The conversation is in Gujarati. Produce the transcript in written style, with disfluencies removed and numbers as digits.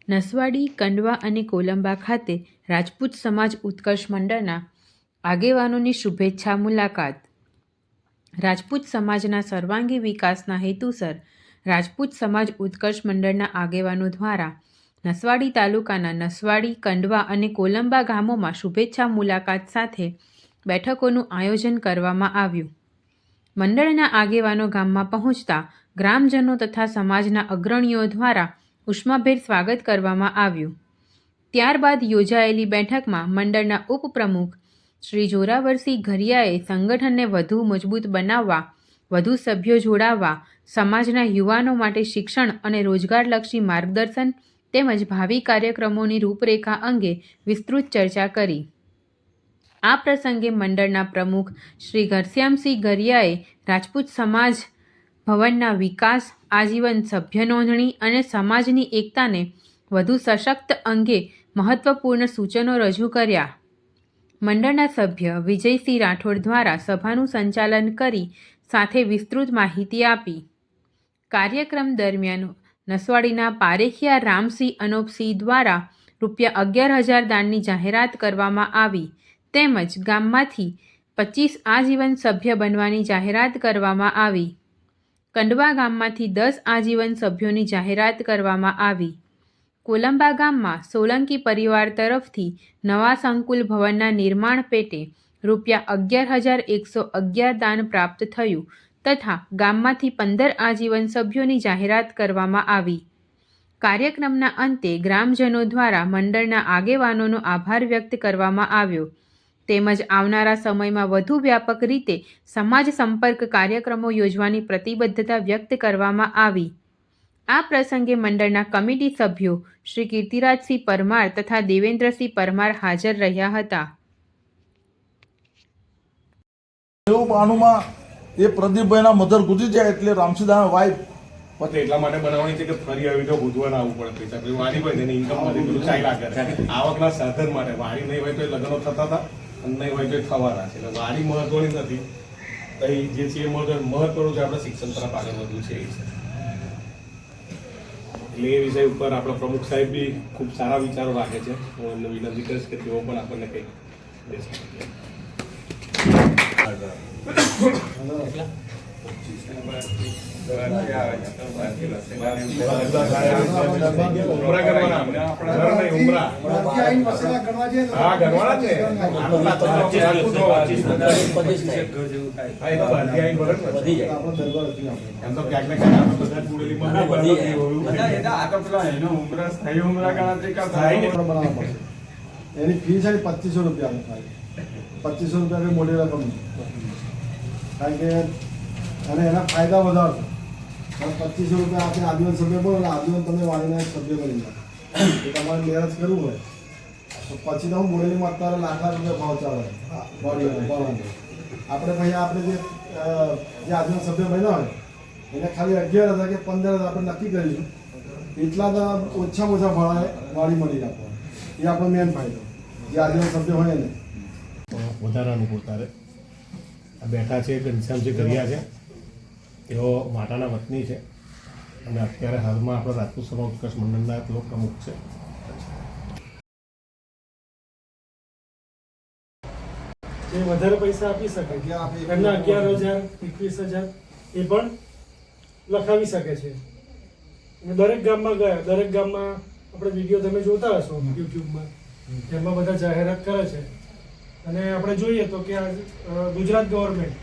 નસવાડી, કંડવા અને કોલંબા ખાતે રાજપૂત સમાજ ઉત્કર્ષ મંડળના આગેવાનોની શુભેચ્છા મુલાકાત. રાજપૂત સમાજના સર્વાંગી વિકાસના હેતુસર રાજપૂત સમાજ ઉત્કર્ષ મંડળના આગેવાનો દ્વારા નસવાડી તાલુકાના નસવાડી, કંડવા અને કોલંબા ગામોમાં શુભેચ્છા મુલાકાત સાથે બેઠકોનું આયોજન કરવામાં આવ્યું. મંડળના આગેવાનો ગામમાં પહોંચતા ગ્રામજનો તથા સમાજના અગ્રણીઓ દ્વારા ઉષ્માભેર સ્વાગત કરવામાં આવ્યું. ત્યારબાદ યોજાયેલી બેઠકમાં મંડળના ઉપપ્રમુખ શ્રી જોરાવરસિંહ ઘરિયાએ સંગઠનને વધુ મજબૂત બનાવવા, વધુ સભ્યો જોડાવવા, સમાજના યુવાનો માટે શિક્ષણ અને રોજગારલક્ષી માર્ગદર્શન તેમજ ભાવિ કાર્યક્રમોની રૂપરેખા અંગે વિસ્તૃત ચર્ચા કરી. આ પ્રસંગે મંડળના પ્રમુખ શ્રી ઘનશ્યામસિંહ ઘરિયાએ રાજપૂત સમાજ ભવનના વિકાસ, આજીવન સભ્ય નોંધણી અને સમાજની એકતાને વધુ સશક્ત અંગે મહત્વપૂર્ણ સૂચનો રજૂ કર્યા. મંડળના સભ્ય વિજયસિંહ રાઠોડ દ્વારા સભાનું સંચાલન કરી સાથે વિસ્તૃત માહિતી આપી. કાર્યક્રમ દરમિયાન નસવાડીના પારેખિયા રામસિંહ અનોપસિંહ દ્વારા રૂ11,000 દાનની જાહેરાત કરવામાં આવી તેમજ ગામમાંથી 25 આજીવન સભ્ય બનવાની જાહેરાત કરવામાં આવી. કંડવા ગામમાંથી 10 આજીવન સભ્યોની જાહેરાત કરવામાં આવી. કોલંબા ગામમાં સોલંકી પરિવાર તરફથી નવા સંકુલ ભવનના નિર્માણ પેટે રૂ11,111 દાન પ્રાપ્ત થયું તથા ગામમાંથી 15 આજીવન સભ્યોની જાહેરાત કરવામાં આવી. કાર્યક્રમના અંતે ગ્રામજનો દ્વારા મંડળના આગેવાનોનો આભાર વ્યક્ત કરવામાં આવ્યો તેમજ આવનારા સમયમાં વધુ વ્યાપક રીતે સમાજ સંપર્ક કાર્યક્રમો યોજવાની પ્રતિબદ્ધતા વ્યક્ત કરવામાં આવી. આ પ્રસંગે મંડળના કમિટી સભ્યો શ્રી કીર્તિરાજસિંહ પરમાર તથા દેવેન્દ્રસિંહ પરમાર હાજર રહ્યા હતા. 92માં એ પ્રદીપભાઈના મધર ગુજરી જાય એટલે રામસીદાના વાઇફ પતે એટલા માટે બનાવવાની છે કે ફરી આવી તો ગુજવાના આવવું પડે પૈસા પછી વાડી હોય તેની ઇન્કમ માંથી બધું ચાલ્યા કરે આવકના સાધન માટે વાડી નહીં હોય તો લગ્નો થતા હતા અને નહીં હોય તો થવાના છે એટલે વાડી મહત્વની નથી. જે છે એ મહત્વનું છે આપણે શિક્ષણ તરફ આગળ વધવું છે એટલે એ વિષય ઉપર આપણા પ્રમુખ સાહેબ બી ખૂબ સારા વિચારો રાખે છે. હું એમને વિનંતી કરીશ કે તેઓ પણ આપણને કંઈક એની ફી છે 2500 રૂપિયા. 2500 રૂપિયા મોટી રકમ કારણ કે અને એના ફાયદા વધારે. 2500 રૂપિયા આપણે આજીવન સભ્ય બોલો એટલે આજીવન તમે વાળીના એક સભ્ય બની જાય. તમારે મેરેજ કરવું હોય તો પછી તો હું બોરેલીમાં અત્યારે લાખ રૂપિયા ભાવ ચાલે વાળીનો. આપણે ભાઈ આપણે જે આજીવન સભ્ય બન્યા હોય એને ખાલી 11,000 કે 15,000 આપણે નક્કી કરીશું એટલા તો ઓછામાં ઓછા ભાડાએ વાળી મળી રાખવા. એ આપણો મેન ફાયદો જે આજીવન સભ્ય હોય ને વધારે અનુકૂળતા રહે. બેઠા છે ઘનશ્યામસિંહ ઘરિયા છે, તેઓ વાટાના વતની છે અને અત્યારે હાલમાં આપણા રાજપૂત સમાજ ઉત્કર્ષ મંડળના તેઓ પ્રમુખ છે. જે વધારે પૈસા આપી શકે એમના 11,000, 21,000 એ પણ લખાવી શકે છે. દરેક ગામમાં ગયા, દરેક ગામમાં આપણે વિડીયો તમે જોતા હશો યુટ્યુબમાં, એમાં બધા જાહેરાત કરે છે. અને આપણે જોઈએ તો કે ગુજરાત ગવર્મેન્ટ